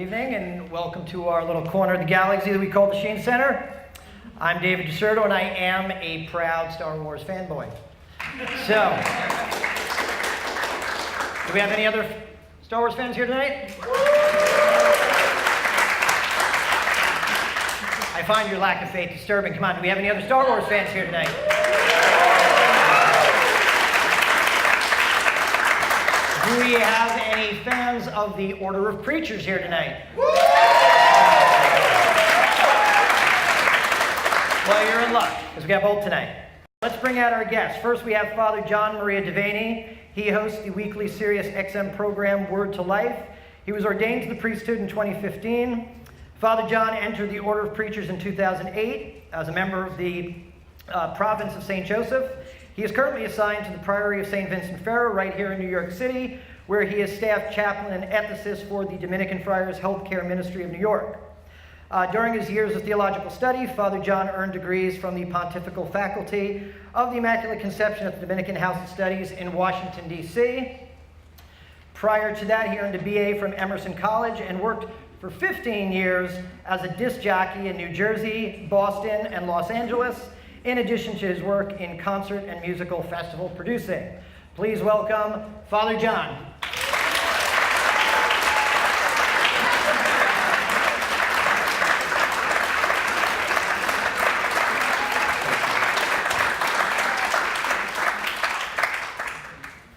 evening, and welcome to our little corner of the galaxy that we call the Sheen Center. I'm David DeSerto, and I am a proud Star Wars fanboy. So, do we have any other Star Wars fans here tonight? I find your lack of faith disturbing. Come on, do we have any other Star Wars fans here tonight? Do we have any fans of the Order of Preachers here tonight? Well, you're in luck, because we got both tonight. Let's bring out our guests. First, we have Father John Maria Devaney. He hosts the weekly Sirius XM program, Word to Life. He was ordained to the priesthood in 2015. Father John entered the Order of Preachers in 2008 as a member of the province of St. Joseph. He is currently assigned to the Priory of St. Vincent Ferrer right here in New York City, where he is staff chaplain and ethicist for the Dominican Friars Healthcare Ministry of New York. During his years of theological study, Father John earned degrees from the Pontifical Faculty of the Immaculate Conception at the Dominican House of Studies in Washington, D.C. Prior to that, he earned a BA from Emerson College and worked for 15 years as a disc jockey in New Jersey, Boston, and Los Angeles, in addition to his work in concert and musical festival producing. Please welcome Father John.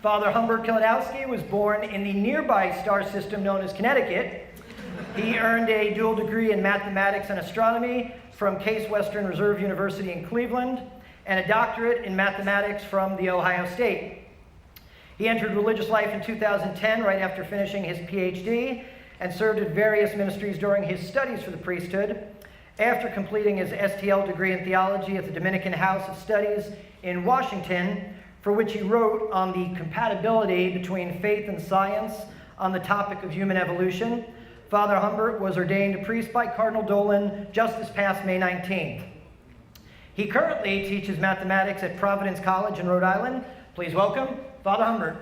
Father Humbert Kilanowski was born in the nearby star system known as Connecticut. He earned a dual degree in mathematics and astronomy from Case Western Reserve University in Cleveland, and a doctorate in mathematics from The Ohio State. He entered religious life in 2010, right after finishing his PhD, and served at various ministries during his studies for the priesthood. After completing his STL degree in theology at the Dominican House of Studies in Washington, for which he wrote on the compatibility between faith and science on the topic of human evolution, Father Humbert was ordained a priest by Cardinal Dolan just this past May 19th. He currently teaches mathematics at Providence College in Rhode Island. Please welcome Father Humbert.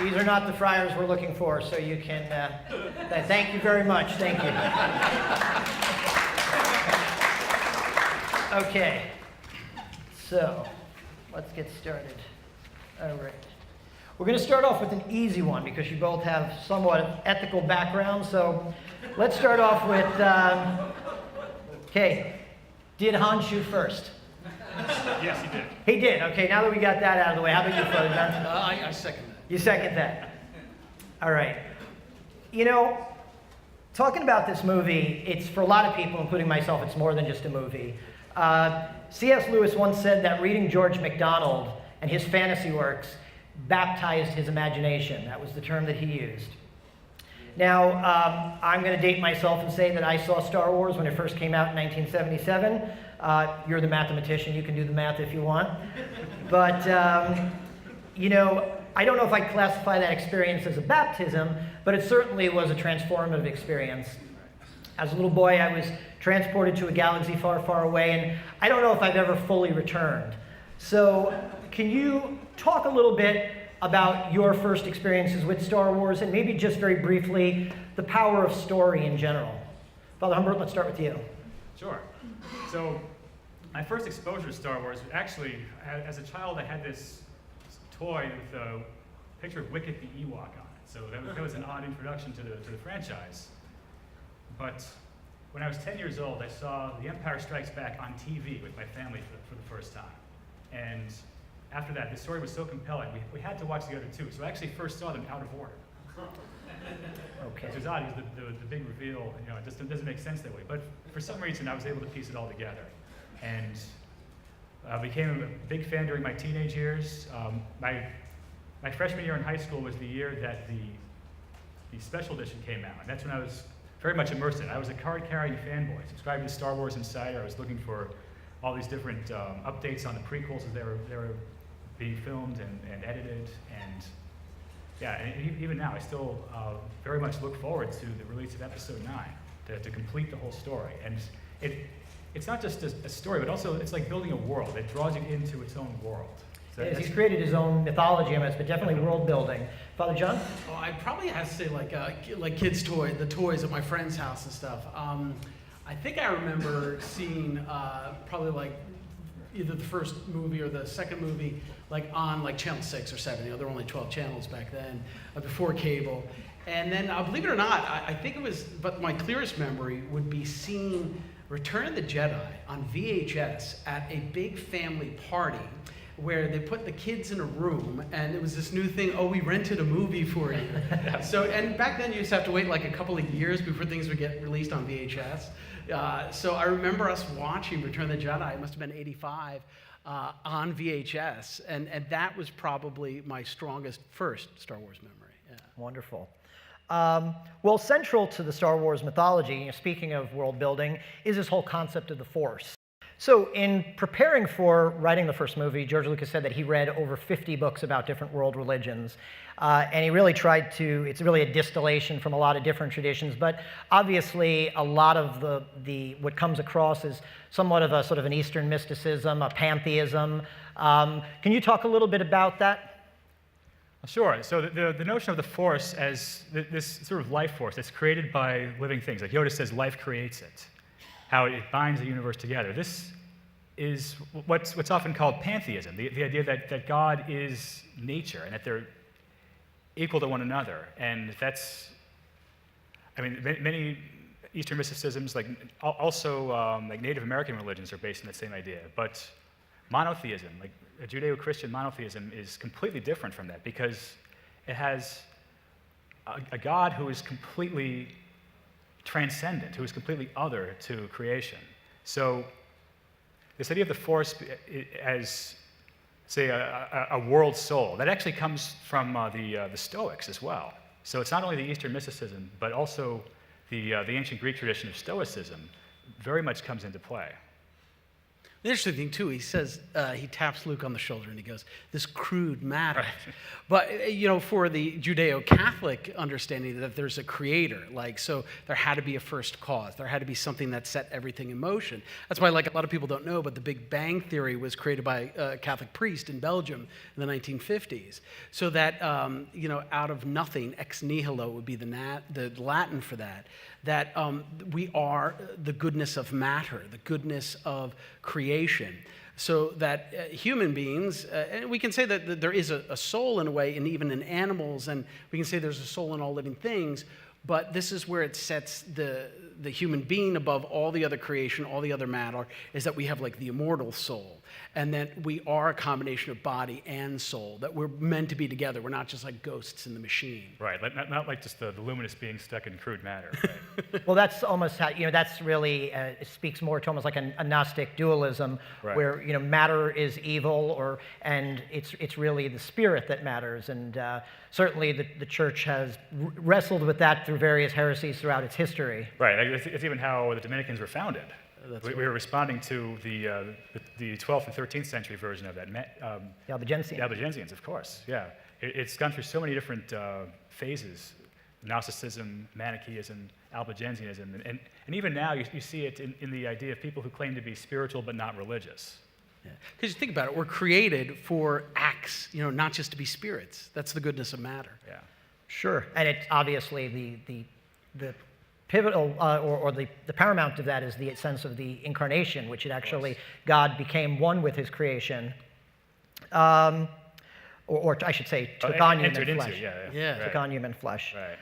These are not the friars we're looking for, so you can, thank you very much, thank you. Okay, so let's get started. All right. We're going to start off with an easy one because you both have somewhat ethical backgrounds, so let's start off with, okay, did Han shoot first? Yes, he did. He did, okay, now that we got that out of the way, how about you, Father John? I second that. You second that. All right. You know, talking about this movie, it's for a lot of people, including myself, it's more than just a movie. C.S. Lewis once said that reading George MacDonald and his fantasy works baptized his imagination. That was the term that he used. Now, I'm going to date myself and say that I saw Star Wars when it first came out in 1977. You're the mathematician. You can do the math if you want. But, you know, I don't know if I classify that experience as a baptism, but it certainly was a transformative experience. As a little boy, I was transported to a galaxy far, far away, and I don't know if I've ever fully returned. So, can you talk a little bit about your first experiences with Star Wars, and maybe just very briefly, the power of story in general? Father Humbert, let's start with you. Sure. So, my first exposure to Star Wars, actually, as a child, I had this toy with a picture of Wicket the Ewok on it. So that was an odd introduction to the franchise. But when I was 10 years old, I saw The Empire Strikes Back on TV with my family for the first time. And after that, the story was so compelling, we had to watch the other two. So I actually first saw them out of order. Okay. Which is odd, because the big reveal, you know, it just doesn't make sense that way. But for some reason, I was able to piece it all together. And became a big fan during my teenage years. My freshman year in high school was the year that the special edition came out, and that's when I was very much immersed in it. I was a card-carrying fanboy, subscribed to Star Wars Insider. I was looking for all these different updates on the prequels as they were being filmed and edited, and yeah, and even now I still very much look forward to the release of Episode 9. to complete the whole story. And it's not just a story, but also it's like building a world. It draws you into its own world. So He's created his own mythology, but definitely world building. Father John? Oh, I probably have to say like kids' toys, the toys at my friend's house and stuff. I think I remember seeing probably like either the first movie or the second movie like on like channel 6 or 7. There were only 12 channels back then, before cable. And then, believe it or not, I think it was, but my clearest memory would be seeing Return of the Jedi on VHS at a big family party where they put the kids in a room, and it was this new thing, oh, we rented a movie for you. So, and back then you used to have to wait like a couple of years before things would get released on VHS. So I remember us watching Return of the Jedi, it must have been 85, on VHS, and that was probably my first Star Wars memory. Yeah. Wonderful. Well, central to the Star Wars mythology, speaking of world building, is this whole concept of the Force. So in preparing for writing the first movie, George Lucas said that he read over 50 books about different world religions. And he really tried to, it's really a distillation from a lot of different traditions, but obviously a lot of what comes across is somewhat of a sort of an Eastern mysticism, a pantheism. Can you talk a little bit about that? Sure. So the notion of the Force as this sort of life force that's created by living things, like Yoda says, life creates it, how it binds the universe together. This is what's often called pantheism, the idea that God is nature and that they're equal to one another. And that's, I mean, many Eastern mysticisms, like also like Native American religions are based on that same idea. But monotheism, like a Judeo-Christian monotheism, is completely different from that because it has a God who is completely transcendent, who is completely other to creation. So this idea of the Force as, say, a world soul, that actually comes from the Stoics as well. So it's not only the Eastern mysticism, but also the ancient Greek tradition of Stoicism very much comes into play. The interesting thing, too, he says, he taps Luke on the shoulder and he goes, this crude matter. Right. But, you know, for the Judeo-Catholic understanding that there's a creator, like, so there had to be a first cause. There had to be something that set everything in motion. That's why, like, a lot of people don't know, but the Big Bang Theory was created by a Catholic priest in Belgium in the 1950s. So that, you know, out of nothing, ex nihilo would be the Latin for that. That we are the goodness of matter, the goodness of creation. So that human beings, and we can say that there is a soul in a way, and even in animals, and we can say there's a soul in all living things, but this is where it sets the human being above all the other creation, all the other matter, is that we have like the immortal soul. And that we are a combination of body and soul, that we're meant to be together. We're not just like ghosts in the machine. Right, not like just the luminous being stuck in crude matter. Right? Well, that's almost how, you know, that's really, it speaks more to almost like a Gnostic dualism, right, where, you know, matter is evil, and it's really the spirit that matters. And certainly the church has wrestled with that through various heresies throughout its history. Right, it's even how the Dominicans were founded. We were responding to the 12th and 13th century version of that. The Albigensians. The Albigensians, of course, yeah. It's gone through so many different phases: Gnosticism, Manichaeism, Albigensianism, and even now you see it in the idea of people who claim to be spiritual but not religious. Because you think about it, we're created for acts, you know, not just to be spirits. That's the goodness of matter. Yeah. Sure, and it's obviously the pivotal, or the paramount of that is the sense of the incarnation, which it actually, God became one with his creation, or I should say, took on human flesh. Took on human flesh. Right.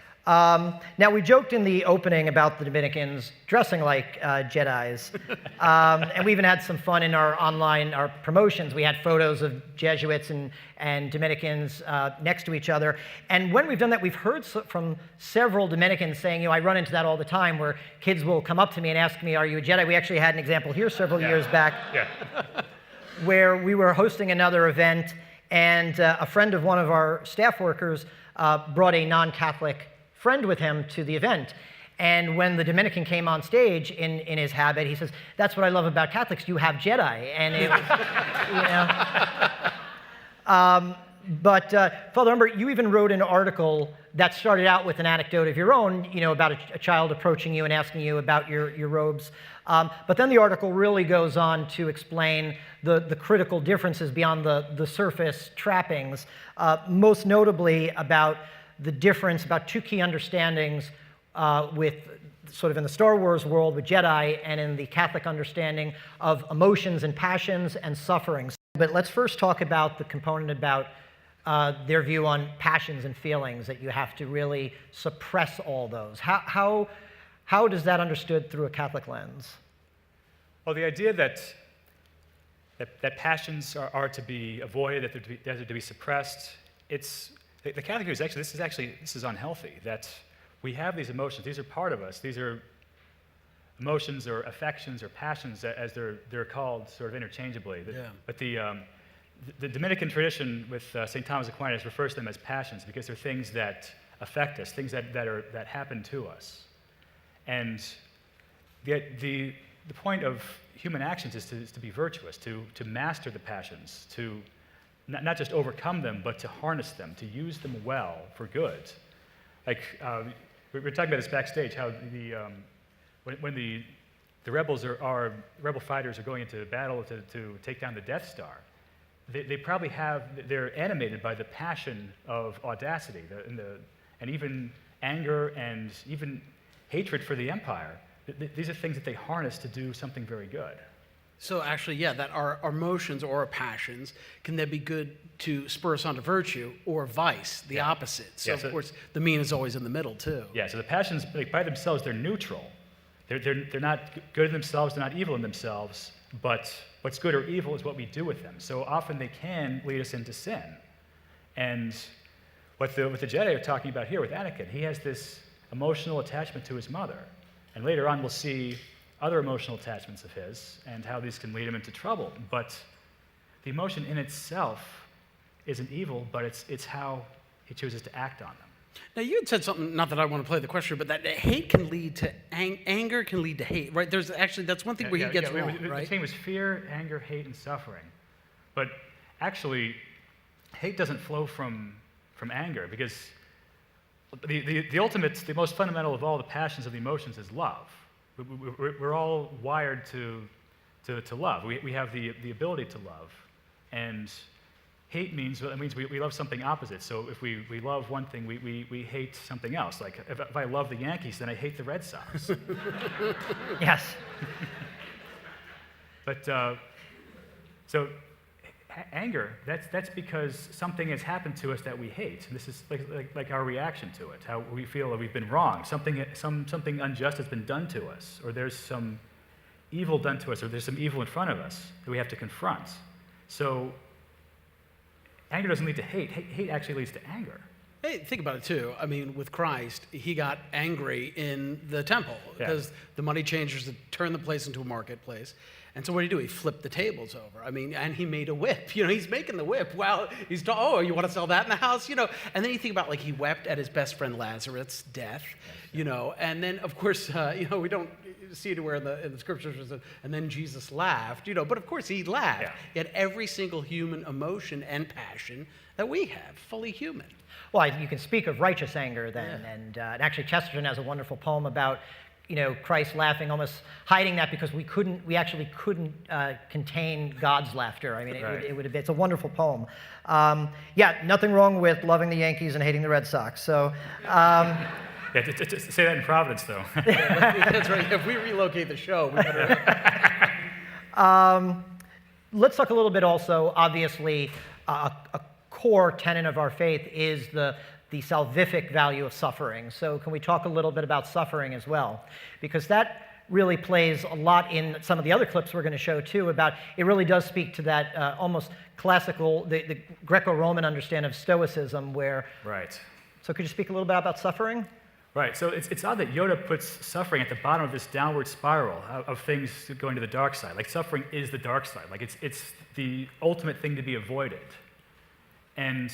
Now, we joked in the opening about the Dominicans dressing like Jedis, and we even had some fun in our promotions. We had photos of Jesuits and Dominicans next to each other. And when we've done that, we've heard from several Dominicans saying, you know, I run into that all the time, where kids will come up to me and ask me, are you a Jedi? We actually had an example here several years back where we were hosting another event, and a friend of one of our staff workers brought a non-Catholic friend with him to the event. And when the Dominican came on stage in his habit, he says, that's what I love about Catholics, you have Jedi. And it was, you know. But Father Humbert, you even wrote an article that started out with an anecdote of your own, about a child approaching you and asking you about your robes. But then the article really goes on to explain the critical differences beyond the surface trappings, most notably about the difference, about two key understandings with sort of in the Star Wars world with Jedi and in the Catholic understanding of emotions and passions and sufferings. But let's first talk about the component about their view on passions and feelings, that you have to really suppress all those. How does that understood through a Catholic lens? Well, the idea that passions are to be avoided, that they're to be suppressed, the Catholic view is actually, this is unhealthy, that we have these emotions. These are part of us. These are emotions or affections or passions, as they're called sort of interchangeably. But the Dominican tradition with St. Thomas Aquinas refers to them as passions because they're things that affect us, things that happen to us. And the point of human actions is to be virtuous, to master the passions, to not just overcome them, but to harness them, to use them well for good. Like, we were talking about this backstage, how when the rebels rebel fighters are going into battle to take down the Death Star, they probably they're animated by the passion of audacity and even anger and even hatred for the empire. These are things that they harness to do something very good. So actually, that our emotions or our passions, can they be good to spur us on to virtue, or vice, the opposite? So, of course, the mean is always in the middle, too. Yeah, so the passions, by themselves, they're neutral. They're not good in themselves, they're not evil in themselves, but what's good or evil is what we do with them. So often they can lead us into sin. And what the Jedi are talking about here with Anakin, he has this emotional attachment to his mother. And later on we'll see other emotional attachments of his and how these can lead him into trouble. But the emotion in itself isn't evil, but it's how he chooses to act on them. Now, you had said something, not that I want to play the question, but that hate can lead to anger can lead to hate, right? There's actually, that's one thing where he gets wrong, right? The thing was fear, anger, hate, and suffering. But actually, hate doesn't flow from anger, because the ultimate, the most fundamental of all the passions of the emotions is love. We're all wired to love. We have the ability to love. And hate means we love something opposite. So if we love one thing, we hate something else. Like if I love the Yankees, then I hate the Red Sox. Yes. But so anger, that's because something has happened to us that we hate. And this is like our reaction to it, how we feel that we've been wrong. Something unjust has been done to us, or there's some evil done to us, or there's some evil in front of us that we have to confront. So anger doesn't lead to hate. Hate actually leads to anger. Hey, think about it too. I mean, with Christ, he got angry in the temple because the money changers had turned the place into a marketplace. And so what did he do? He flipped the tables over. I mean, and he made a whip. He's making the whip. Well, he's you want to sell that in the house? And then you think about, he wept at his best friend Lazarus' death, And then, of course, we don't see it where in the scriptures, and then Jesus laughed, But of course, he laughed. Yeah. He had every single human emotion and passion that we have, fully human. Well, you can speak of righteous anger then, and actually Chesterton has a wonderful poem about Christ laughing, almost hiding that because we actually couldn't contain God's laughter. I mean, it's a wonderful poem. Nothing wrong with loving the Yankees and hating the Red Sox. So. Just say that in Providence, though. That's right. If we relocate the show, we better. Let's talk a little bit also, obviously, a core tenet of our faith is the salvific value of suffering. So can we talk a little bit about suffering as well? Because that really plays a lot in some of the other clips we're going to show too, about it really does speak to that almost classical, the Greco-Roman understanding of Stoicism where... Right. So could you speak a little bit about suffering? Right, so it's odd that Yoda puts suffering at the bottom of this downward spiral of things going to the dark side. Like suffering is the dark side. Like it's the ultimate thing to be avoided. And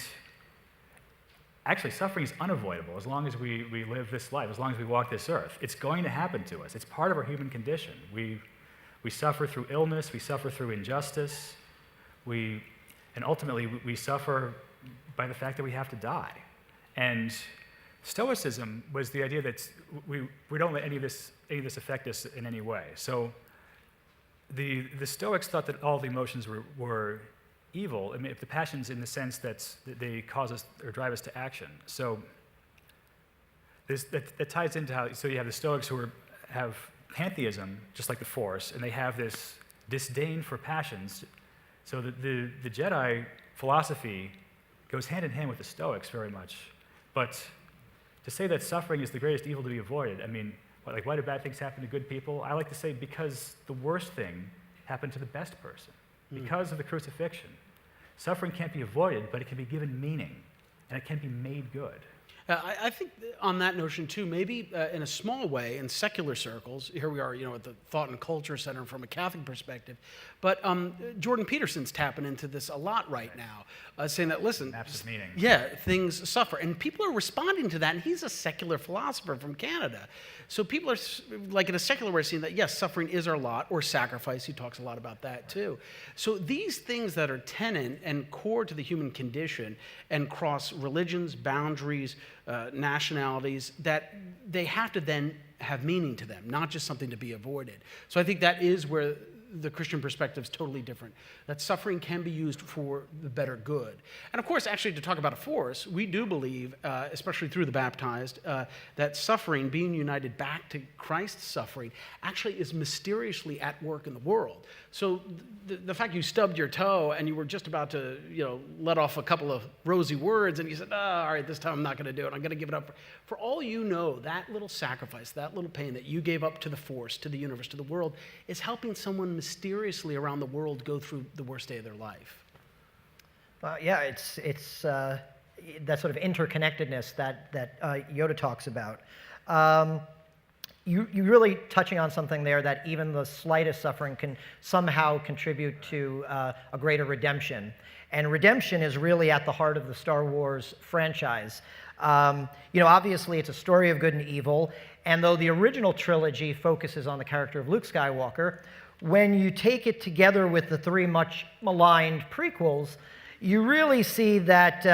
actually, suffering is unavoidable as long as we live this life, as long as we walk this earth. It's going to happen to us. It's part of our human condition. We suffer through illness, we suffer through injustice, and ultimately we suffer by the fact that we have to die. And Stoicism was the idea that we don't let any of this affect us in any way. So the Stoics thought that all the emotions were evil. I mean, if the passions in the sense that they cause us or drive us to action. So that ties into how, so you have the Stoics who have pantheism, just like the Force, and they have this disdain for passions. So the Jedi philosophy goes hand in hand with the Stoics very much. But to say that suffering is the greatest evil to be avoided, I mean, why do bad things happen to good people? I like to say because the worst thing happened to the best person, because of the crucifixion. Suffering can't be avoided, but it can be given meaning, and it can be made good. I think on that notion too, maybe in a small way, in secular circles, here we are, at the Thought and Culture Center from a Catholic perspective, but Jordan Peterson's tapping into this a lot right now, saying that, listen, Maps of meaning. Yeah, things suffer, and people are responding to that, and he's a secular philosopher from Canada. So people are, like in a secular way, saying that, yes, suffering is our lot, or sacrifice. He talks a lot about that too. So these things that are tenon and core to the human condition and cross religions, boundaries, nationalities, that they have to then have meaning to them, not just something to be avoided. So I think that is where the Christian perspective is totally different, that suffering can be used for the better good. And of course, actually, to talk about a force, we do believe, especially through the baptized, that suffering, being united back to Christ's suffering, actually is mysteriously at work in the world. So the fact you stubbed your toe and you were just about to, let off a couple of rosy words, and you said, all right, this time I'm not going to do it. I'm going to give it up. For all you know, that little sacrifice, that little pain that you gave up to the force, to the universe, to the world, is helping someone mysteriously around the world go through the worst day of their life. Yeah, it's that sort of interconnectedness that Yoda talks about. You're really touching on something there, that even the slightest suffering can somehow contribute to a greater redemption. And redemption is really at the heart of the Star Wars franchise. Obviously it's a story of good and evil, and though the original trilogy focuses on the character of Luke Skywalker, when you take it together with the three much maligned prequels, you really see that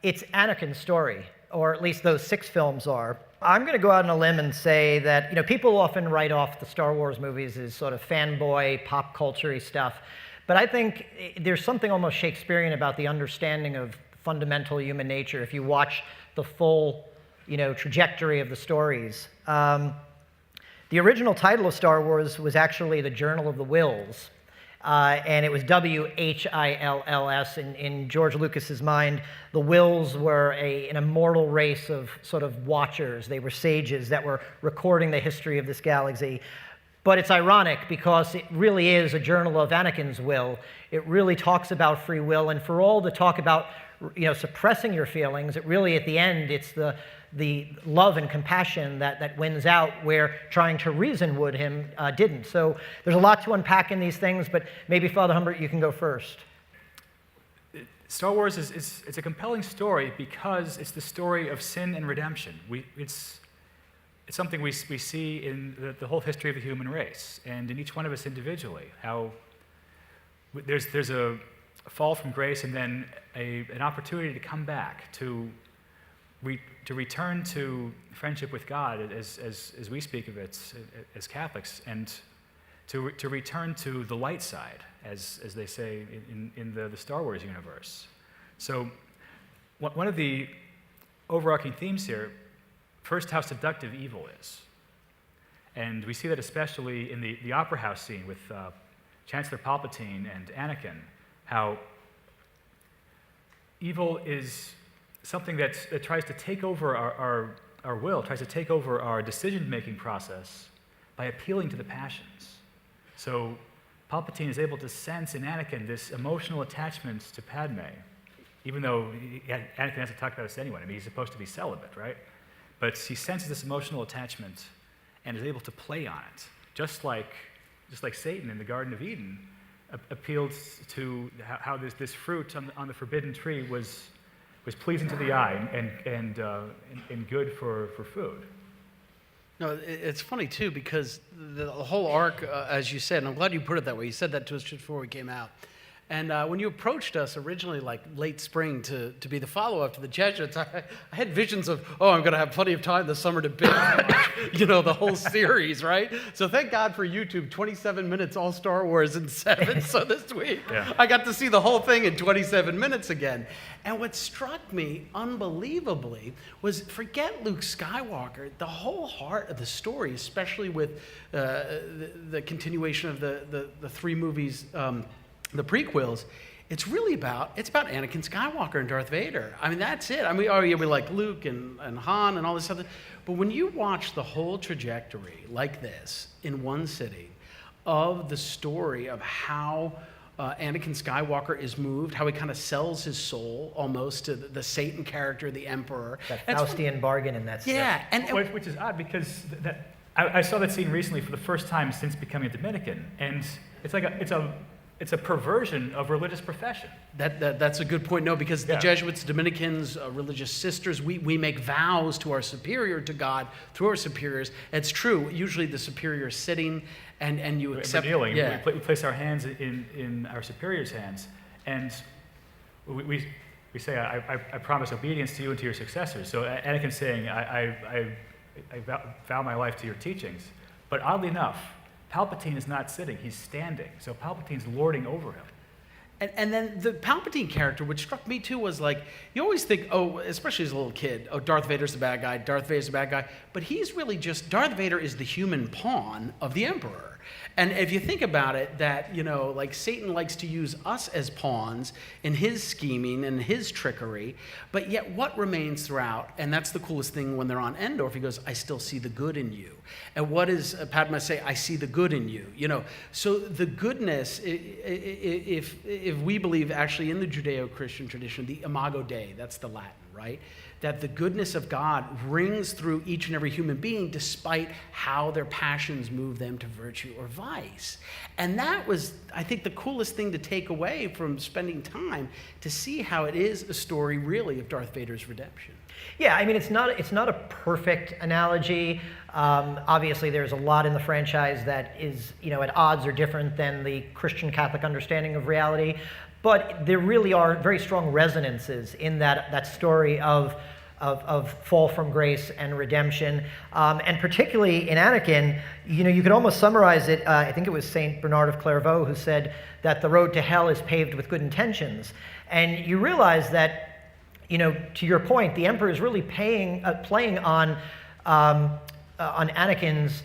it's Anakin's story, or at least those 6 films are. I'm going to go out on a limb and say that, people often write off the Star Wars movies as sort of fanboy, pop culture-y stuff, but I think there's something almost Shakespearean about the understanding of fundamental human nature if you watch the full, trajectory of the stories. The original title of Star Wars was actually The Journal of the Wills, and it was W-H-I-L-L-S. In George Lucas's mind, the Wills were an immortal race of sort of watchers. They were sages that were recording the history of this galaxy. But it's ironic because it really is a journal of Anakin's will. It really talks about free will, and for all the talk about suppressing your feelings, it really, at the end, it's the love and compassion that wins out, where trying to reason would him didn't. So there's a lot to unpack in these things, but maybe, Father Humbert, you can go first. Star Wars it's a compelling story because it's the story of sin and redemption. It's something we see in the whole history of the human race, and in each one of us individually, how there's a fall from grace and then an opportunity to come back, to return to friendship with God, as we speak of it as Catholics, and to return to the light side, as they say in the Star Wars universe. So one of the overarching themes here, first, how seductive evil is. And we see that especially in the Opera House scene with Chancellor Palpatine and Anakin, how evil is something that tries to take over our will, tries to take over our decision-making process by appealing to the passions. So Palpatine is able to sense in Anakin this emotional attachment to Padme, even though Anakin hasn't talked about this to anyone. I mean, he's supposed to be celibate, right? But he senses this emotional attachment and is able to play on it, just like Satan in the Garden of Eden appealed to how this fruit on the forbidden tree was pleasing to the eye and good for food. No, it's funny too, because the whole arc, as you said, and I'm glad you put it that way. You said that to us just before we came out. And when you approached us originally, like late spring, to be the follow-up to the Jesuits, I had visions of, I'm going to have plenty of time this summer to binge watch, the whole series, right? So thank God for YouTube, 27 minutes, all Star Wars in 7. So this week, I got to see the whole thing in 27 minutes again. And what struck me unbelievably was, forget Luke Skywalker, the whole heart of the story, especially with the continuation of the three movies, the prequels, it's about Anakin Skywalker and Darth Vader. I mean, that's it. I mean, we like Luke and Han and all this other, but when you watch the whole trajectory like this in one sitting of the story of how Anakin Skywalker is moved, how he kind of sells his soul almost to the Satan character, the Emperor. That Faustian bargain in that scene. Yeah. Which is odd, because I saw that scene recently for the first time since becoming a Dominican, and it's a perversion of religious profession. That's a good point. No, because the Jesuits, Dominicans, religious sisters, we make vows to our superior, to God, through our superiors. It's true. Usually the superior is sitting, and you accept. We're kneeling. We place our hands in our superior's hands, and we say, I promise obedience to you and to your successors. So Anakin's saying, I vow my life to your teachings. But oddly enough, Palpatine is not sitting, he's standing. So Palpatine's lording over him. And then the Palpatine character, which struck me too, was like, you always think, especially as a little kid, Darth Vader's the bad guy, Darth Vader's the bad guy. But he's really Darth Vader is the human pawn of the Emperor. And if you think about it, that, like Satan likes to use us as pawns in his scheming and his trickery, but yet what remains throughout, and that's the coolest thing when they're on Endor, he goes, I still see the good in you. And what does Padma say? I see the good in you. So the goodness, if we believe actually in the Judeo-Christian tradition, the Imago Dei, that's the Latin, right? That the goodness of God rings through each and every human being despite how their passions move them to virtue or vice. And that was, I think, the coolest thing to take away from spending time to see how it is a story really of Darth Vader's redemption. Yeah, I mean, it's not a perfect analogy. Obviously, there's a lot in the franchise that is, at odds or different than the Christian Catholic understanding of reality. But there really are very strong resonances in that story of fall from grace and redemption. And particularly in Anakin, you could almost summarize it, I think it was St. Bernard of Clairvaux who said that the road to hell is paved with good intentions. And you realize that, to your point, the Emperor is really playing on Anakin's,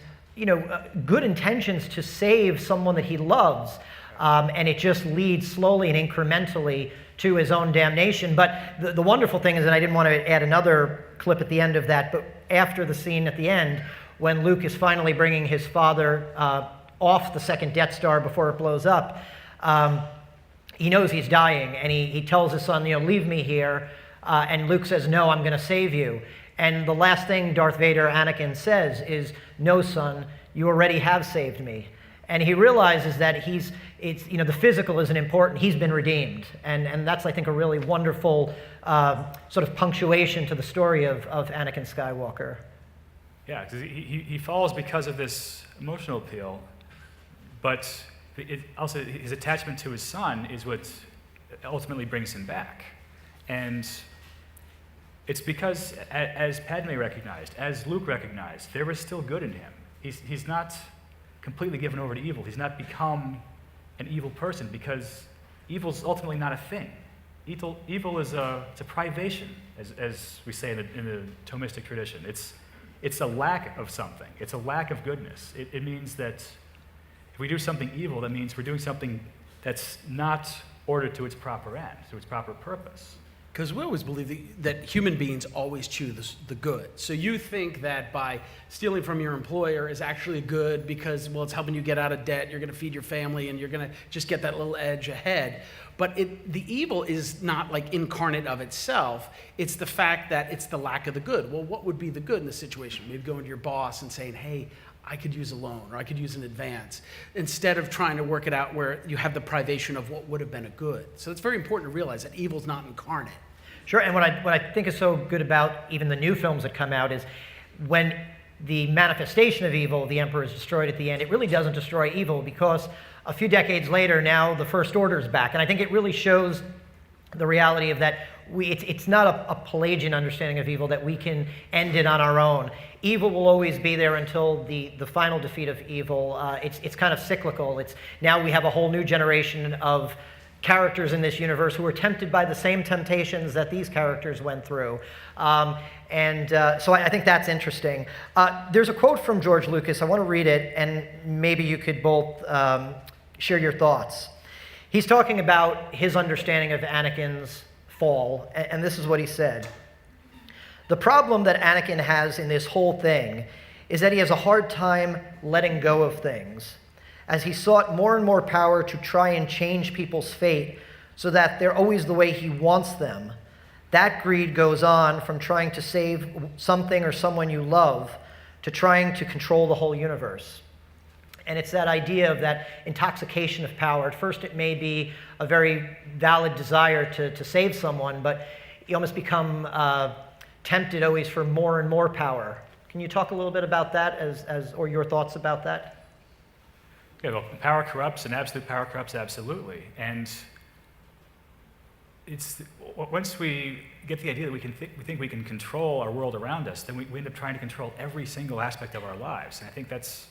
good intentions to save someone that he loves. And it just leads slowly and incrementally to his own damnation. But the wonderful thing is, and I didn't want to add another clip at the end of that, but after the scene at the end, when Luke is finally bringing his father off the second Death Star before it blows up, he knows he's dying, and he tells his son, leave me here. And Luke says, no, I'm going to save you. And the last thing Darth Vader, Anakin, says is, no, son, you already have saved me. And he realizes that the physical isn't important. He's been redeemed. And that's, I think, a really wonderful sort of punctuation to the story of Anakin Skywalker. Yeah, because he falls because of this emotional appeal, but also his attachment to his son is what ultimately brings him back. And it's because, as Padme recognized, as Luke recognized, there was still good in him. He's not completely given over to evil. He's not become an evil person, because evil's ultimately not a thing. Evil is a privation, as we say in the Thomistic tradition. It's a lack of something. It's a lack of goodness. It means that if we do something evil, that means we're doing something that's not ordered to its proper end, to its proper purpose. Because we always believe that human beings always choose the good. So you think that by stealing from your employer is actually good because, it's helping you get out of debt, you're going to feed your family, and you're going to just get that little edge ahead. But the evil is not like incarnate of itself. It's the fact that it's the lack of the good. Well, what would be the good in this situation? Maybe going to your boss and saying, hey, I could use a loan, or I could use an advance, instead of trying to work it out where you have the privation of what would have been a good. So it's very important to realize that evil's not incarnate. Sure, and what I think is so good about even the new films that come out is when the manifestation of evil, the emperor is destroyed at the end. It really doesn't destroy evil, because a few decades later, now the First Order is back. And I think it really shows the reality of that it's not a Pelagian understanding of evil that we can end it on our own. Evil will always be there until the final defeat of evil. It's kind of cyclical. Now we have a whole new generation of characters in this universe who are tempted by the same temptations that these characters went through. So I think that's interesting. There's a quote from George Lucas. I want to read it, and maybe you could both share your thoughts. He's talking about his understanding of Anakin's fall, and this is what he said. The problem that Anakin has in this whole thing is that he has a hard time letting go of things, as he sought more and more power to try and change people's fate so that they're always the way he wants them. That greed goes on from trying to save something or someone you love to trying to control the whole universe. And it's that idea of that intoxication of power. At first it may be a very valid desire to save someone, but you almost become tempted always for more and more power. Can you talk a little bit about that or your thoughts about that? Yeah, well, power corrupts, and absolute power corrupts absolutely. And once we get the idea that we think we can control our world around us, then we end up trying to control every single aspect of our lives. And I think that's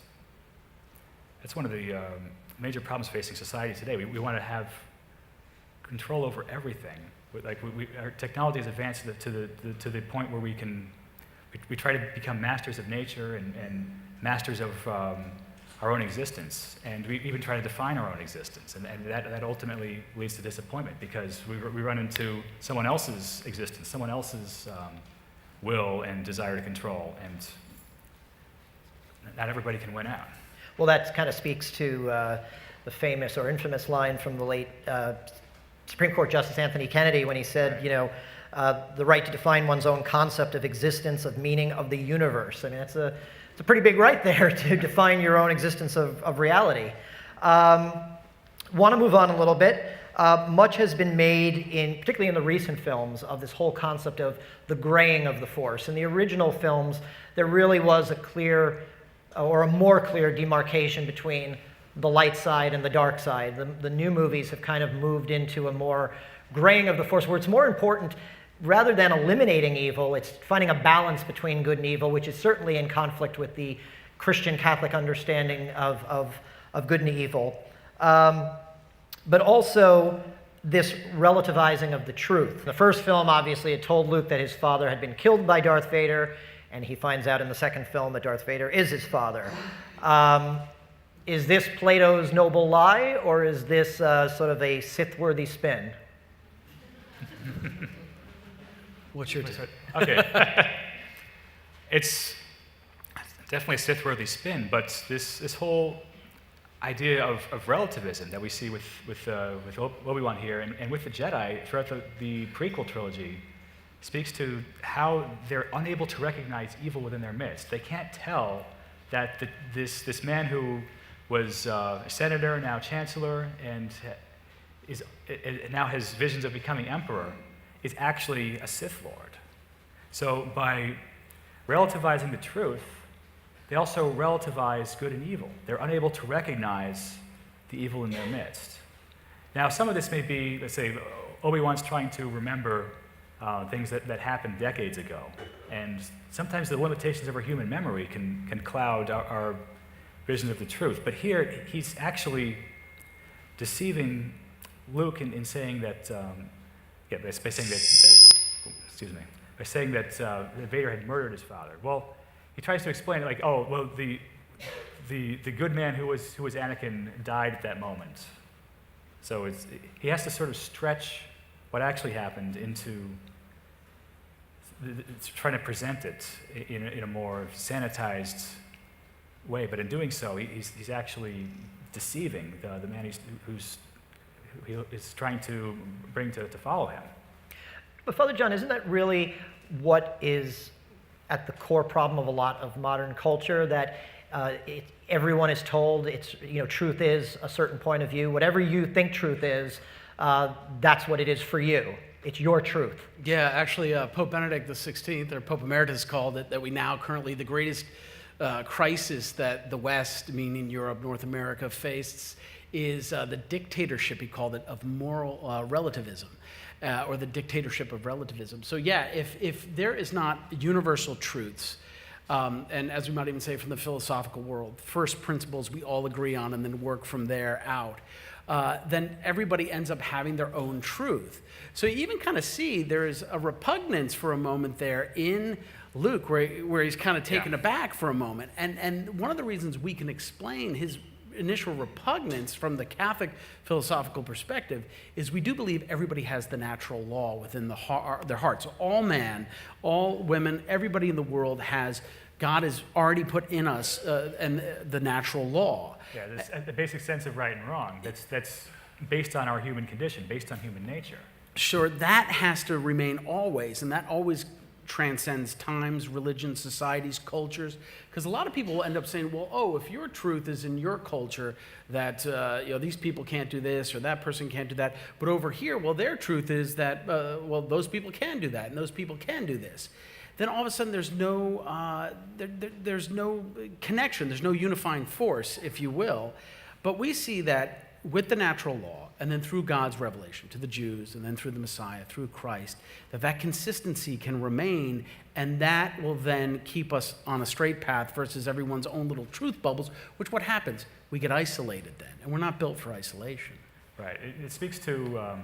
one of the major problems facing society today. We want to have control over everything. Our technology has advanced to the point where we try to become masters of nature and masters of our own existence, and we even try to define our own existence, and that ultimately leads to disappointment, because we run into someone else's existence, someone else's will and desire to control, and not everybody can win out. Well, that kind of speaks to the famous or infamous line from the late Supreme Court Justice Anthony Kennedy, when he said, the right to define one's own concept of existence, of meaning, of the universe. I mean, it's a pretty big right there to define your own existence of reality. Want to move on a little bit. Much has been made, particularly in the recent films, of this whole concept of the graying of the Force. In the original films, there really was a clear, or a more clear demarcation between the light side and the dark side. The new movies have kind of moved into a more graying of the Force, where it's more important, rather than eliminating evil, it's finding a balance between good and evil, which is certainly in conflict with the Christian Catholic understanding of good and evil. But also this relativizing of the truth. The first film, obviously, it told Luke that his father had been killed by Darth Vader, and he finds out in the second film that Darth Vader is his father. Is this Plato's noble lie, or is this sort of a Sith-worthy spin? What's your take? Okay. It's definitely a Sith-worthy spin, but this whole idea of relativism that we see with Obi-Wan here and with the Jedi throughout the prequel trilogy speaks to how they're unable to recognize evil within their midst. They can't tell that this man who was a senator, now chancellor, and now has visions of becoming emperor, is actually a Sith Lord. So by relativizing the truth, they also relativize good and evil. They're unable to recognize the evil in their midst. Now, some of this may be, let's say, Obi-Wan's trying to remember things that happened decades ago. And sometimes the limitations of our human memory can cloud our vision of the truth. But here, he's actually deceiving Luke in saying that, by saying that Vader had murdered his father. Well, he tries to explain it like, oh, well, the good man who was Anakin died at that moment. So he has to sort of stretch what actually happened into trying to present it in a more sanitized way. But in doing so, he's actually deceiving the man who is trying to bring to follow him. But Father John, isn't that really what is at the core problem of a lot of modern culture, that everyone is told truth is a certain point of view. Whatever you think truth is, that's what it is for you. It's your truth. Yeah, actually, Pope Benedict XVI, or Pope Emeritus, called it that we now currently the greatest crisis that the West, meaning Europe, North America, faces is the dictatorship, he called it, of moral relativism, or the dictatorship of relativism. So yeah, if there is not universal truths, and as we might even say from the philosophical world, first principles we all agree on and then work from there out, then everybody ends up having their own truth. So you even kind of see there's a repugnance for a moment there in Luke where he's kind of taken aback for a moment. And one of the reasons we can explain his initial repugnance from the Catholic philosophical perspective is we do believe everybody has the natural law within their hearts. So all man, all women, everybody in the world has, God has already put in us and the natural law. Yeah, there's a basic sense of right and wrong that's based on our human condition, based on human nature. Sure, that has to remain always, and that always transcends times, religions, societies, cultures. Because a lot of people will end up saying, well, if your truth is in your culture that these people can't do this or that person can't do that, but over here, their truth is that those people can do that and those people can do this. Then all of a sudden there's no connection, there's no unifying force, if you will. But we see that with the natural law, and then through God's revelation to the Jews, and then through the Messiah, through Christ, that consistency can remain, and that will then keep us on a straight path versus everyone's own little truth bubbles, which what happens? We get isolated then, and we're not built for isolation. Right. It speaks to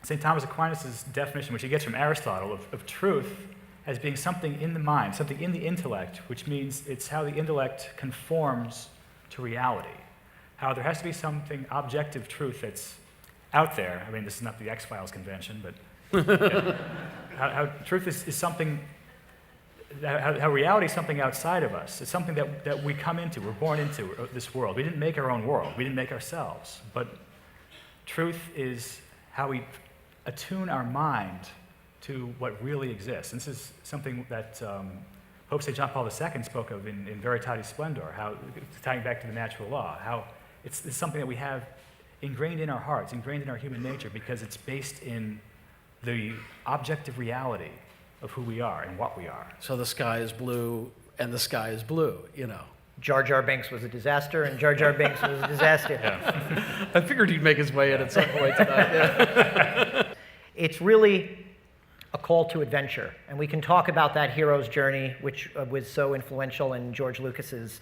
St. Thomas Aquinas' definition, which he gets from Aristotle, of truth as being something in the mind, something in the intellect, which means it's how the intellect conforms to reality. How there has to be something objective truth that's out there. I mean, this is not the X-Files convention, but how truth is something, how reality is something outside of us. It's something that we come into, we're born into this world. We didn't make our own world, we didn't make ourselves. But truth is how we attune our mind to what really exists. And this is something that Pope St. John Paul II spoke of in Veritatis Splendor, how, tying back to the natural law, how it's something that we have ingrained in our hearts, ingrained in our human nature, because it's based in the objective reality of who we are and what we are. So the sky is blue, and the sky is blue, Jar Jar Binks was a disaster, and Jar Jar Binks was a disaster. Yeah. I figured he'd make his way in at some point tonight. Yeah. It's really a call to adventure, and we can talk about that hero's journey, which was so influential in George Lucas's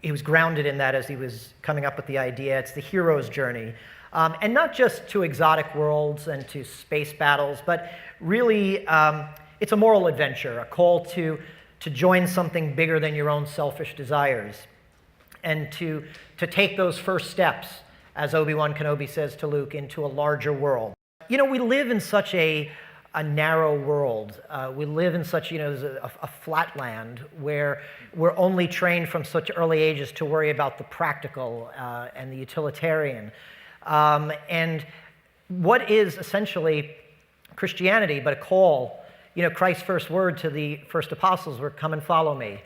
he was grounded in that as he was coming up with the idea. It's the hero's journey. And not just to exotic worlds and to space battles, but really it's a moral adventure, a call to join something bigger than your own selfish desires, and to take those first steps, as Obi-Wan Kenobi says to Luke, into a larger world. We live in such a narrow world. We live in such, a flat land where we're only trained from such early ages to worry about the practical and the utilitarian. And what is essentially Christianity but a call? Christ's first word to the first apostles were, "Come and follow me,"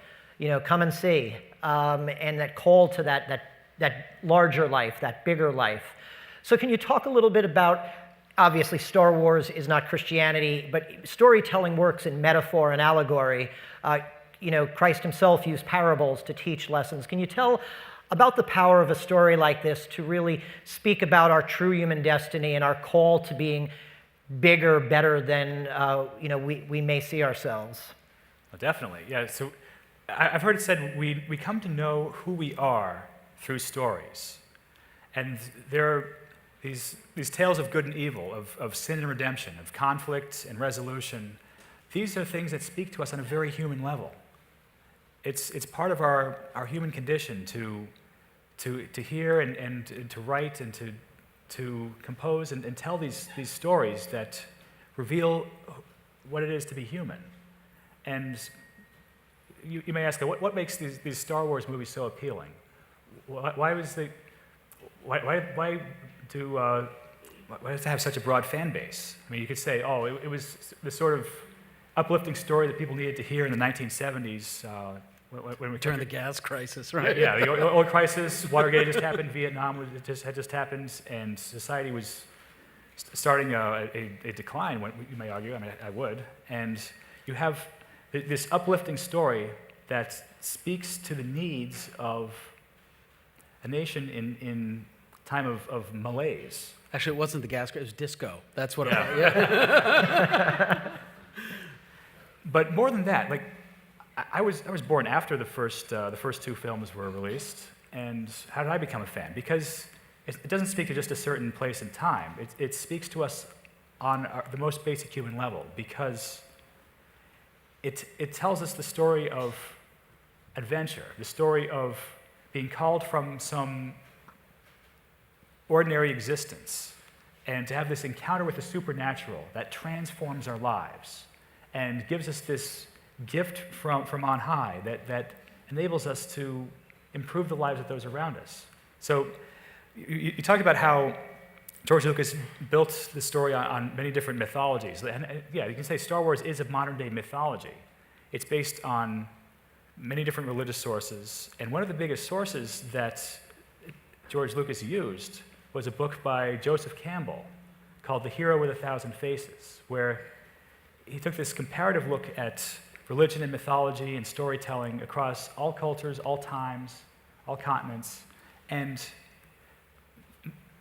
come and see. And that call to that larger life, that bigger life. So can you talk a little bit about, obviously Star Wars is not Christianity, but storytelling works in metaphor and allegory. Christ himself used parables to teach lessons. Can you tell about the power of a story like this to really speak about our true human destiny and our call to being bigger, better than we may see ourselves? Well, definitely, yeah. So I've heard it said we come to know who we are through stories, and there are these tales of good and evil, of sin and redemption, of conflict and resolution. These are things that speak to us on a very human level. It's part of our human condition to hear and to write and to compose and tell these stories that reveal what it is to be human. And you may ask, what makes these Star Wars movies so appealing? Why does it have such a broad fan base? I mean, you could say, it was the sort of uplifting story that people needed to hear in the 1970s when we During the gas crisis, right? Yeah, the oil crisis, Watergate had just happened, Vietnam had just happened, and society was starting a decline, you may argue, I would, and you have this uplifting story that speaks to the needs of a nation in time of malaise. Actually, it wasn't the gas, it was disco. That's what it Yeah. was. Yeah. But more than that, like I was born after the first two films were released, and how did I become a fan? Because it doesn't speak to just a certain place and time. It speaks to us on the most basic human level, because it tells us the story of adventure, the story of being called from some ordinary existence, and to have this encounter with the supernatural that transforms our lives and gives us this gift from on high that enables us to improve the lives of those around us. So you talked about how George Lucas built the story on many different mythologies. And yeah, you can say Star Wars is a modern-day mythology. It's based on many different religious sources, and one of the biggest sources that George Lucas used was a book by Joseph Campbell called The Hero with a Thousand Faces, where he took this comparative look at religion and mythology and storytelling across all cultures, all times, all continents, and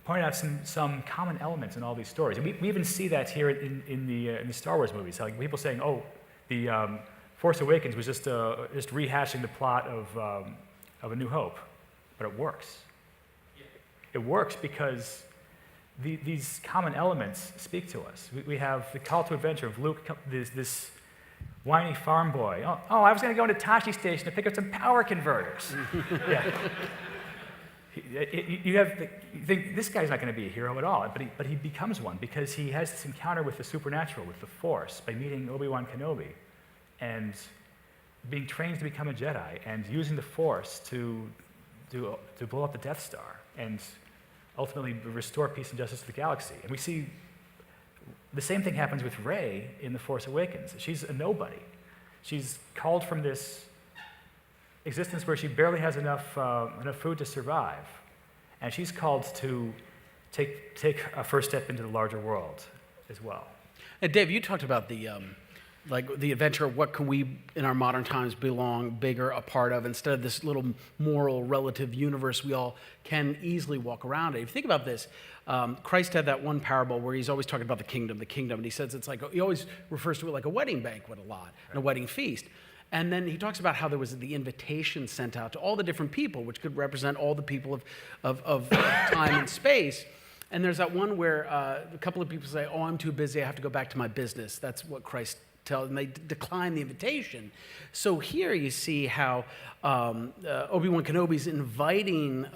pointed out some common elements in all these stories. And we even see that here in the Star Wars movies. Like people saying, "Oh, the Force Awakens was just rehashing the plot of A New Hope," but it works. It works because these common elements speak to us. We have the call to adventure of Luke, this whiny farm boy. Oh, I was going to go into Tashi Station to pick up some power converters. Yeah. You think this guy's not going to be a hero at all, but he becomes one because he has this encounter with the supernatural, with the Force, by meeting Obi-Wan Kenobi and being trained to become a Jedi and using the Force to blow up the Death Star and ultimately restore peace and justice to the galaxy. And we see the same thing happens with Rey in The Force Awakens. She's a nobody. She's called from this existence where she barely has enough food to survive, and she's called to take a first step into the larger world as well. And Dave, you talked about the adventure of what can we in our modern times belong bigger a part of instead of this little moral relative universe we all can easily walk around in. If you think about this, Christ had that one parable where he's always talking about the kingdom, and he says it's like, he always refers to it like a wedding banquet a lot, and a wedding feast. And then he talks about how there was the invitation sent out to all the different people, which could represent all the people of time and space. And there's that one where a couple of people say, "Oh, I'm too busy, I have to go back to my business." That's what Christ tells, and they decline the invitation. So here you see how Obi-Wan Kenobi's inviting,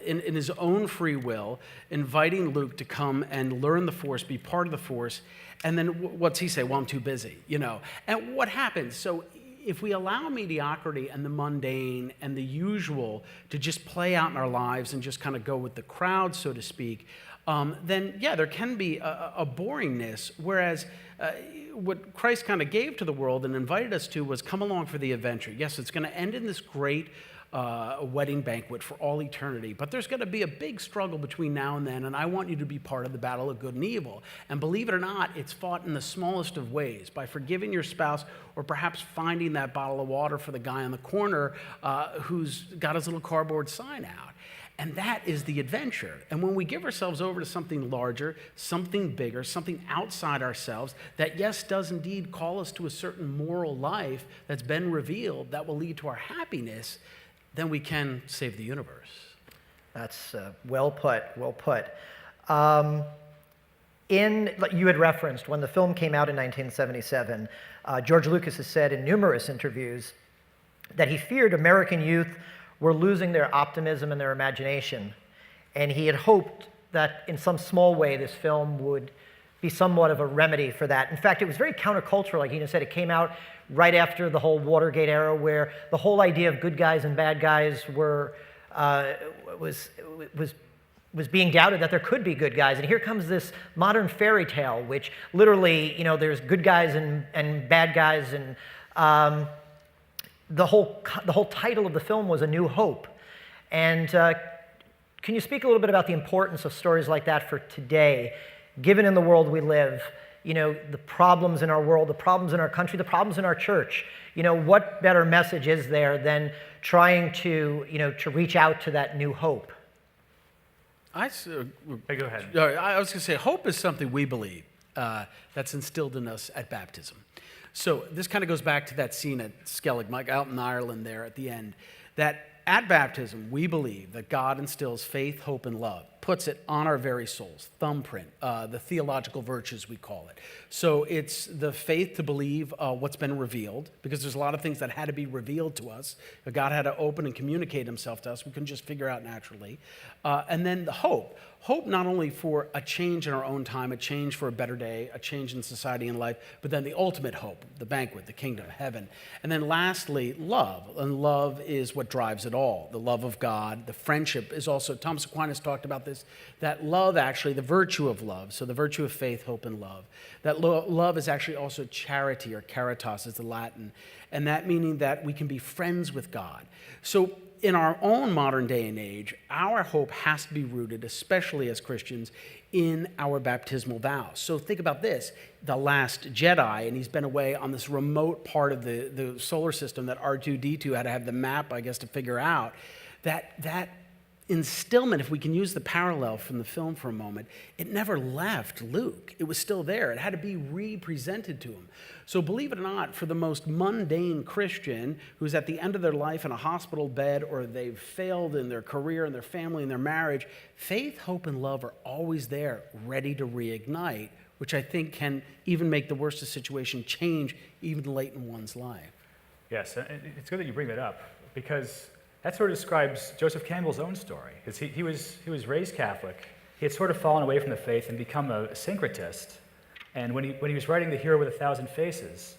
in his own free will, inviting Luke to come and learn the Force, be part of the Force, and then what's he say? "Well, I'm too busy," And what happens? So if we allow mediocrity and the mundane and the usual to just play out in our lives and just kind of go with the crowd, so to speak, then yeah, there can be a boringness. Whereas what Christ kind of gave to the world and invited us to was come along for the adventure. Yes, it's going to end in this great wedding banquet for all eternity, but there's going to be a big struggle between now and then, and I want you to be part of the battle of good and evil. And believe it or not, it's fought in the smallest of ways, by forgiving your spouse, or perhaps finding that bottle of water for the guy on the corner who's got his little cardboard sign out. And that is the adventure. And when we give ourselves over to something larger, something bigger, something outside ourselves, that yes, does indeed call us to a certain moral life that's been revealed that will lead to our happiness, then we can save the universe. That's well put, well put. You had referenced, when the film came out in 1977, George Lucas has said in numerous interviews that he feared American youth were losing their optimism and their imagination. And he had hoped that in some small way this film would be somewhat of a remedy for that. In fact, it was very countercultural, like he said. It came out right after the whole Watergate era, where the whole idea of good guys and bad guys was being doubted, that there could be good guys. And here comes this modern fairy tale, which literally, there's good guys and bad guys, and the whole title of the film was A New Hope. And can you speak a little bit about the importance of stories like that for today, given in the world we live, the problems in our world, the problems in our country, the problems in our church. What better message is there than trying to reach out to that new hope? Hey, go ahead. I was going to say, hope is something we believe that's instilled in us at baptism. So this kind of goes back to that scene at Skellig, Mike, out in Ireland there at the end, that at baptism, we believe that God instills faith, hope, and love, puts it on our very souls, thumbprint, the theological virtues we call it. So it's the faith to believe what's been revealed, because there's a lot of things that had to be revealed to us. God had to open and communicate himself to us. We couldn't just figure out naturally. And then the hope. Hope not only for a change in our own time, a change for a better day, a change in society and life, but then the ultimate hope, the banquet, the kingdom, heaven. And then lastly, love. And love is what drives it all. The love of God, the friendship is also, Thomas Aquinas talked about this, that love actually, the virtue of love, so the virtue of faith, hope, and love. That love is actually also charity, or caritas is the Latin, and that meaning that we can be friends with God. So in our own modern day and age, our hope has to be rooted, especially as Christians, in our baptismal vows. So think about this, the last Jedi, and he's been away on this remote part of the solar system that R2-D2 had to have the map, I guess, to figure out. That instillment, if we can use the parallel from the film for a moment, it never left Luke. It was still there. It had to be re-presented to him. So believe it or not, for the most mundane Christian who's at the end of their life in a hospital bed, or they've failed in their career and their family and their marriage, faith, hope, and love are always there, ready to reignite, which I think can even make the worst of situation change even late in one's life. Yes, and it's good that you bring that up, because that sort of describes Joseph Campbell's own story. He was raised Catholic. He had sort of fallen away from the faith and become a syncretist. And when he was writing The Hero with 1,000 Faces,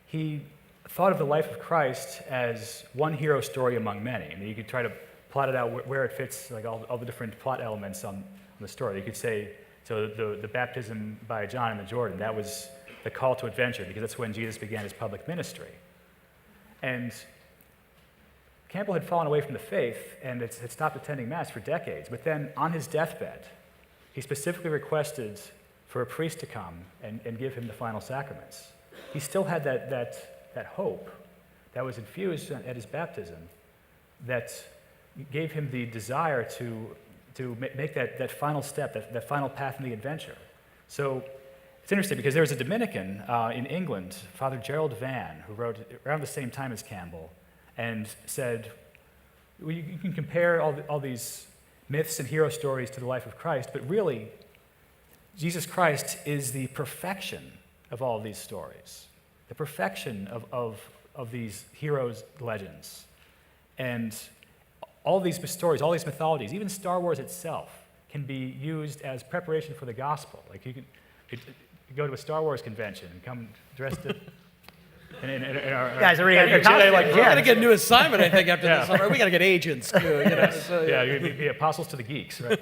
he thought of the life of Christ as one hero story among many. I mean, you could try to plot it out where it fits, like all the different plot elements on the story. You could say, so the baptism by John in the Jordan, that was the call to adventure, because that's when Jesus began his public ministry. And Campbell had fallen away from the faith and had stopped attending Mass for decades. But then on his deathbed, he specifically requested for a priest to come and give him the final sacraments. He still had that hope that was infused at his baptism that gave him the desire to make that final step, that final path in the adventure. So it's interesting, because there was a Dominican in England, Father Gerald Van, who wrote around the same time as Campbell, and said, well, you can compare all these myths and hero stories to the life of Christ, but really, Jesus Christ is the perfection of all of these stories, the perfection of these heroes' legends. And all these stories, all these mythologies, even Star Wars itself, can be used as preparation for the gospel. Like you go to a Star Wars convention and come dressed in guys are really We're going to get a new assignment, I think, after this summer. We got to get agents, too. So, yeah, you're going to be apostles to the geeks, right?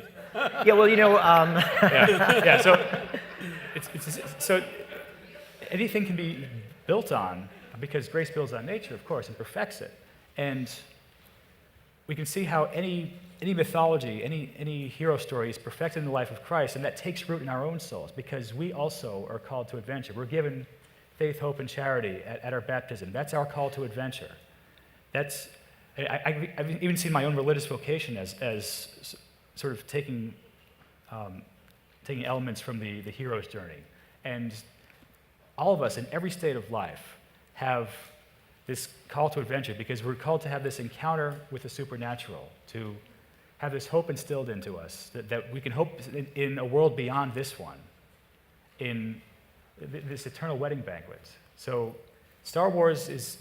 Yeah, well, So anything can be built on, because grace builds on nature, of course, and perfects it. And we can see how any mythology, any hero story is perfected in the life of Christ, and that takes root in our own souls, because we also are called to adventure. We're given faith, hope, and charity at our baptism. That's our call to adventure. I've even seen my own religious vocation as sort of taking elements from the hero's journey. And all of us in every state of life have this call to adventure, because we're called to have this encounter with the supernatural, to have this hope instilled into us, that we can hope in a world beyond this one, in this eternal wedding banquet. So Star Wars is,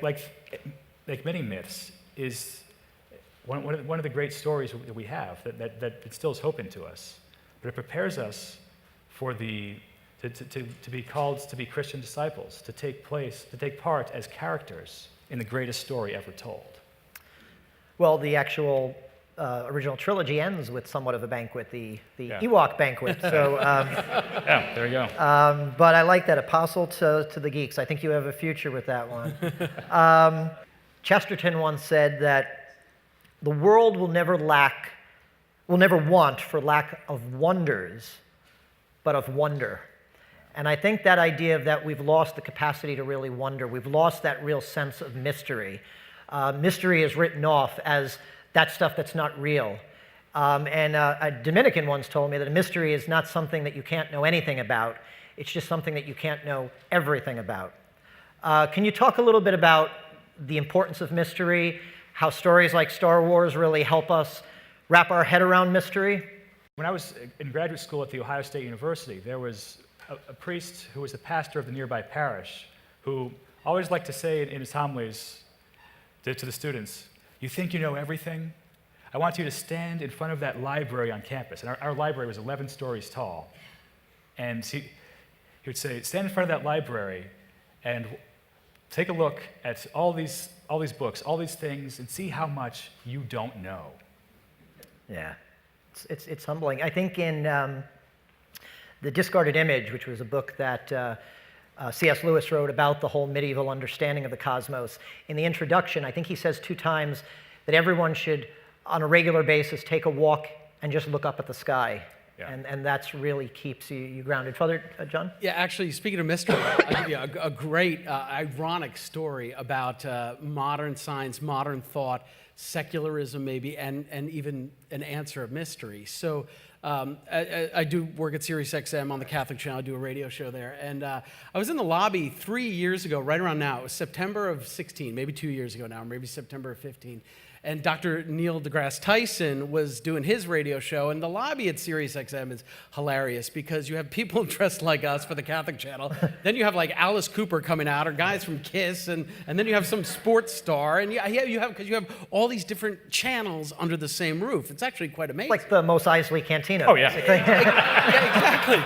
like many myths, is one of the great stories that we have that instills hope into us. But it prepares us for to be called to be Christian disciples, to take part as characters in the greatest story ever told. Well, the actual original trilogy ends with somewhat of a banquet, the Ewok banquet. So, yeah, there you go. But I like that, apostle to the geeks. I think you have a future with that one. Chesterton once said that the world will never want for lack of wonders, but of wonder. And I think that idea of that we've lost the capacity to really wonder, we've lost that real sense of mystery. Mystery is written off as that stuff that's not real. And a Dominican once told me that a mystery is not something that you can't know anything about. It's just something that you can't know everything about. Can you talk a little bit about the importance of mystery, how stories like Star Wars really help us wrap our head around mystery? When I was in graduate school at The Ohio State University, there was a priest who was the pastor of the nearby parish who always liked to say in his homilies to the students, "You think you know everything? I want you to stand in front of that library on campus." And our library was 11 stories tall. And he would say, "Stand in front of that library and take a look at all these books, all these things, and see how much you don't know." Yeah, it's humbling. I think in The Discarded Image, which was a book that C.S. Lewis wrote about the whole medieval understanding of the cosmos, in the introduction, I think he says 2 times that everyone should, on a regular basis, take a walk and just look up at the sky. Yeah. And that's really keeps you grounded. Father John? Yeah, actually, speaking of mystery, I'll give you a great, ironic story about modern science, modern thought, secularism maybe, and even an answer of mystery. So I do work at SiriusXM on the Catholic channel. I do a radio show there. And I was in the lobby 3 years ago, right around now. It was September of 16, maybe 2 years ago now, maybe September of 15. And Dr. Neil deGrasse Tyson was doing his radio show, and the lobby at SiriusXM is hilarious because you have people dressed like us for the Catholic channel. Then you have like Alice Cooper coming out, or guys from Kiss, and then you have some sports star, and you have all these different channels under the same roof. It's actually quite amazing. Like the Mos Eisley Cantina. Oh, yeah. Yeah, exactly.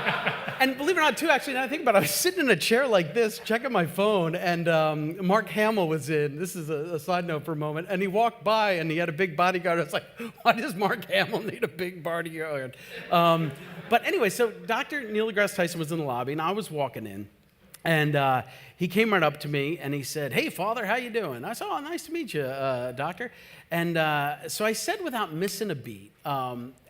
And believe it or not, too, actually, now I think about it, I was sitting in a chair like this, checking my phone, and Mark Hamill was in. This is a side note for a moment. And he walked by, and he had a big bodyguard. I was like, why does Mark Hamill need a big bodyguard? But anyway, so Dr. Neil deGrasse Tyson was in the lobby, and I was walking in. And he came right up to me, and he said, "Hey, Father, how you doing?" I said, "Oh, nice to meet you, Doctor." And so I said without missing a beat,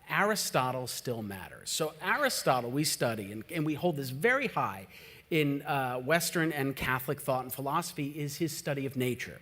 Aristotle still matters. So Aristotle we study, and we hold this very high in Western and Catholic thought and philosophy, is his study of nature.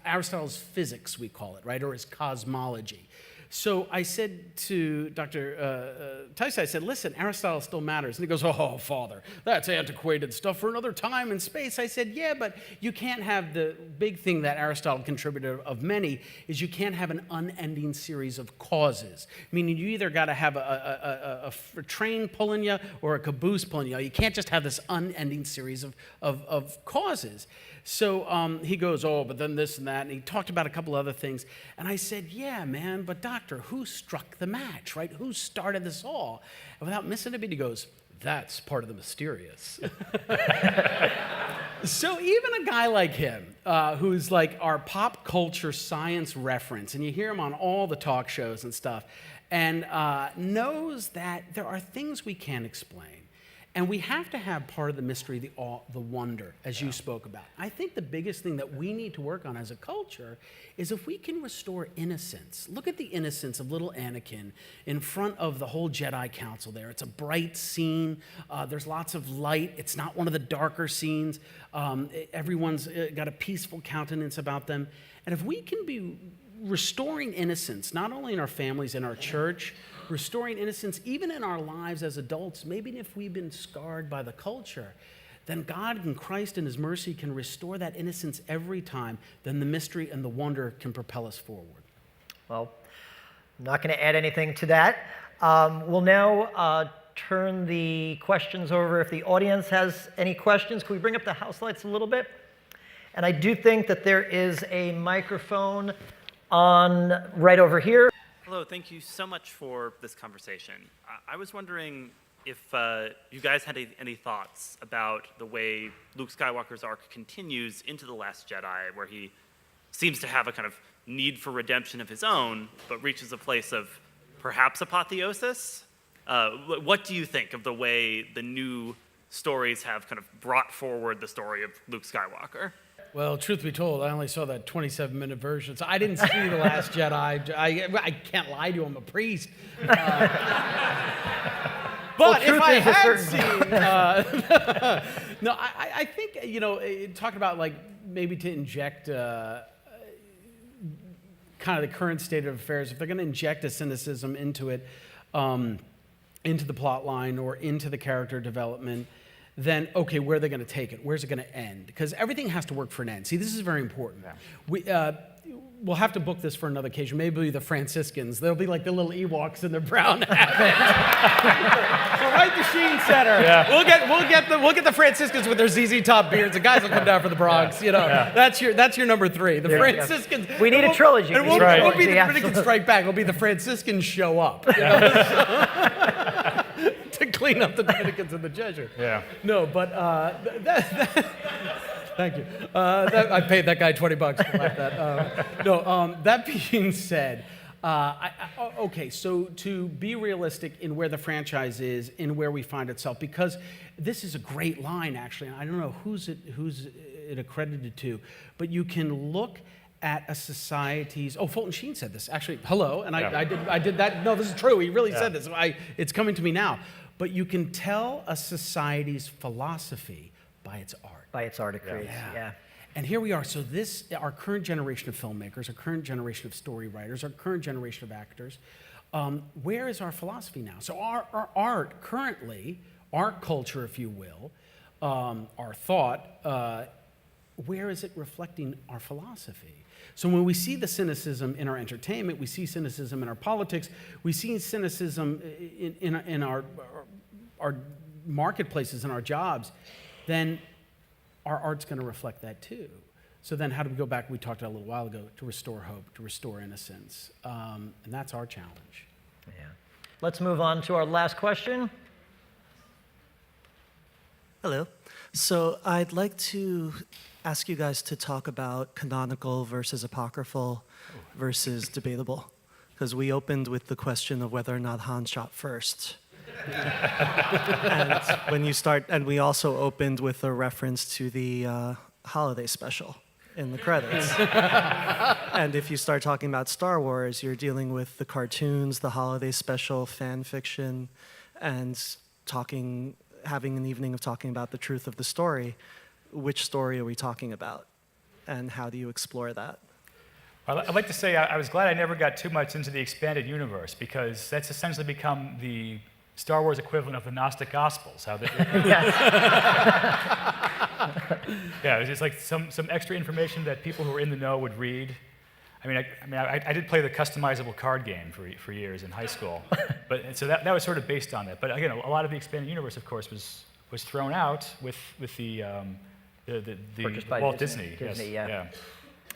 Aristotle's physics, we call it, right, or his cosmology. So I said to Dr. Tyson, I said, "Listen, Aristotle still matters." And he goes, "Oh, Father, that's antiquated stuff for another time and space." I said, "Yeah, but you can't have the big thing that Aristotle contributed of many is you can't have an unending series of causes. Meaning you either got to have a train pulling you or a caboose pulling you. You can't just have this unending series of causes." So he goes, "Oh, but then this and that," and he talked about a couple other things. And I said, "Yeah, man, but Doctor, who struck the match, right? Who started this all?" And without missing a beat, he goes, "That's part of the mysterious." So even a guy like him, who's like our pop culture science reference, and you hear him on all the talk shows and stuff, and knows that there are things we can't explain. And we have to have part of the mystery, the awe, the wonder, as you spoke about. I think the biggest thing that we need to work on as a culture is if we can restore innocence. Look at the innocence of little Anakin in front of the whole Jedi Council there. It's a bright scene. There's lots of light. It's not one of the darker scenes. Everyone's got a peaceful countenance about them. And if we can be restoring innocence, not only in our families, in our church, restoring innocence even in our lives as adults, maybe if we've been scarred by the culture, then God and Christ in his mercy can restore that innocence every time. Then the mystery and the wonder can propel us forward. Well, I'm not going to add anything to that. We'll now turn the questions over. If the audience has any questions, can we bring up the house lights a little bit? And I do think that there is a microphone on right over here. Hello, thank you so much for this conversation. I was wondering if you guys had any thoughts about the way Luke Skywalker's arc continues into The Last Jedi, where he seems to have a kind of need for redemption of his own, but reaches a place of perhaps apotheosis. What do you think of the way the new stories have kind of brought forward the story of Luke Skywalker? Well, truth be told, I only saw that 27-minute version, so I didn't see The Last Jedi. I can't lie to you, I'm a priest. But if truth I is a had certain- seen, no, I think talking about like maybe to inject kind of the current state of affairs. If they're going to inject a cynicism into it, into the plot line or into the character development, then okay, where are they going to take it? Where's it going to end? Because everything has to work for an end. See, this is very important. Yeah. We'll have to book this for another occasion. Maybe the Franciscans. They'll be like the little Ewoks in their brown hats. So right, the Sheen Center. Yeah. We'll get the Franciscans with their ZZ Top beards. The guys will come down for the Bronx. That's your number 3. The Franciscans. We need a trilogy. It won't be the Dominicans Strike Back. It'll be the Franciscans show up. To clean up the Dominicans and the Jesuits. Yeah. No, but thank you. I paid that guy $20 to laugh that. That being said, okay, so to be realistic in where the franchise is, in where we find itself, because this is a great line, actually. I don't know who's it accredited to, but you can look at a society's. Oh, Fulton Sheen said this. Actually, hello, and I did that. No, this is true. He really said this. It's coming to me now. But you can tell a society's philosophy by its art. By its art it creates, yeah. And here we are. So our current generation of filmmakers, our current generation of story writers, our current generation of actors, where is our philosophy now? So our art currently, art culture, if you will, our thought, where is it reflecting our philosophy? So when we see the cynicism in our entertainment, we see cynicism in our politics, we see cynicism in our marketplaces and our jobs, then our art's going to reflect that too. So then how do we go back, we talked about a little while ago, to restore hope, to restore innocence. And that's our challenge. Yeah. Let's move on to our last question. Hello. So I'd like to ask you guys to talk about canonical versus apocryphal versus debatable, because we opened with the question of whether or not Han shot first. And we also opened with a reference to the holiday special in the credits. And if you start talking about Star Wars, you're dealing with the cartoons, the holiday special, fan fiction, and having an evening of talking about the truth of the story. Which story are we talking about? And how do you explore that? Well, I'd like to say I was glad I never got too much into the expanded universe, because that's essentially become the Star Wars equivalent of the Gnostic Gospels. It's like some extra information that people who are in the know would read. I did play the customizable card game for years in high school, so that was sort of based on that. But again, a lot of the expanded universe, of course, was thrown out with the Walt Disney.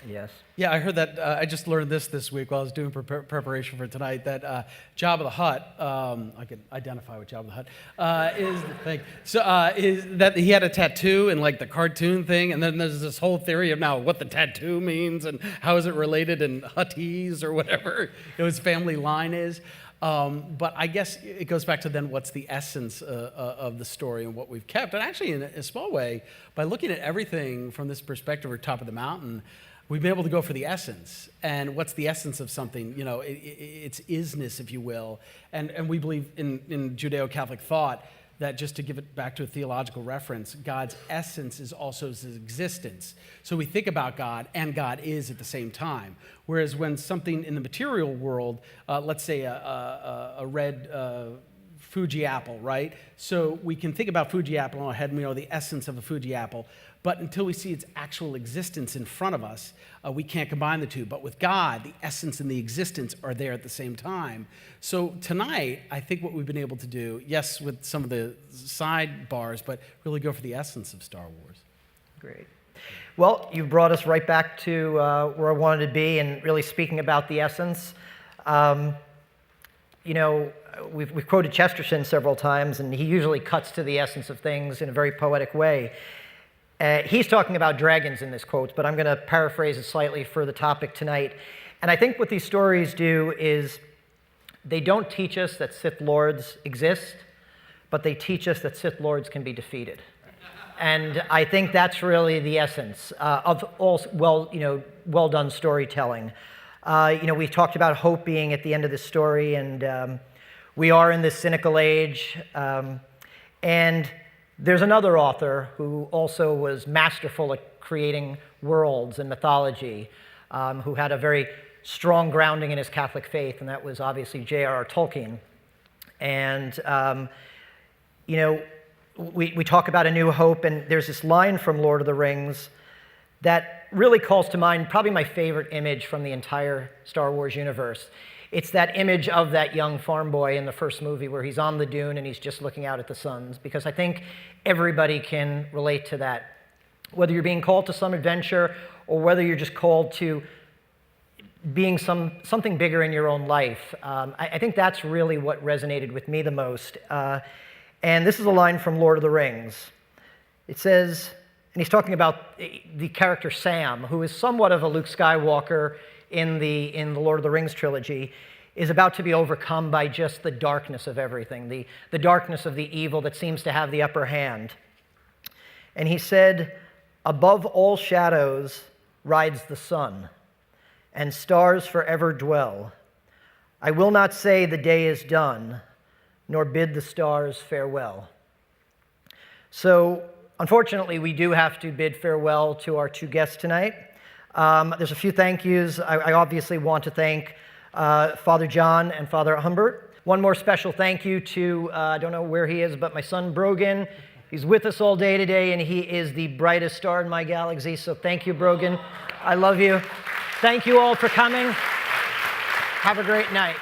Yes. Yeah, I heard that. I just learned this week while I was doing preparation for tonight, that Jabba the Hutt, I can identify with Jabba the Hutt, is the thing. So is that he had a tattoo in like the cartoon thing, and then there's this whole theory of now what the tattoo means and how is it related in Huttese or whatever his family line is. But I guess it goes back to then what's the essence of the story and what we've kept. And actually, in a small way, by looking at everything from this perspective or top of the mountain, we've been able to go for the essence. And what's the essence of something? It's isness, if you will. And we believe in Judeo-Catholic thought that, just to give it back to a theological reference, God's essence is also his existence. So we think about God, and God is at the same time. Whereas when something in the material world, let's say a red Fuji apple, right? So we can think about Fuji apple in our head, and we know the essence of a Fuji apple. But until we see its actual existence in front of us, we can't combine the two. But with God, the essence and the existence are there at the same time. So tonight, I think what we've been able to do, yes, with some of the sidebars, but really go for the essence of Star Wars. Great. Well, you brought us right back to where I wanted to be, and really speaking about the essence. We've quoted Chesterton several times, and he usually cuts to the essence of things in a very poetic way. He's talking about dragons in this quote, but I'm going to paraphrase it slightly for the topic tonight. And I think what these stories do is they don't teach us that Sith Lords exist, but they teach us that Sith Lords can be defeated. And I think that's really the essence of all well-done storytelling. We've talked about hope being at the end of the story, and We are in this cynical age. And there's another author who also was masterful at creating worlds and mythology, who had a very strong grounding in his Catholic faith, and that was obviously J.R.R. Tolkien. And, you know, we talk about a new hope, and there's this line from Lord of the Rings that really calls to mind probably my favorite image from the entire Star Wars universe. It's that image of that young farm boy in the first movie where he's on the dune and he's just looking out at the suns, because I think everybody can relate to that. Whether you're being called to some adventure or whether you're just called to being something bigger in your own life. I think that's really what resonated with me the most. And this is a line from Lord of the Rings. It says, and he's talking about the character Sam, who is somewhat of a Luke Skywalker in the Lord of the Rings trilogy, is about to be overcome by just the darkness of everything, the darkness of the evil that seems to have the upper hand. And he said, "Above all shadows rides the sun, and stars forever dwell. I will not say the day is done, nor bid the stars farewell." So, unfortunately, we do have to bid farewell to our two guests tonight. There's a few thank yous. I obviously want to thank Father John and Father Humbert. One more special thank you to, I don't know where he is, but my son Brogan. He's with us all day today, and he is the brightest star in my galaxy, so thank you, Brogan. I love you. Thank you all for coming. Have a great night.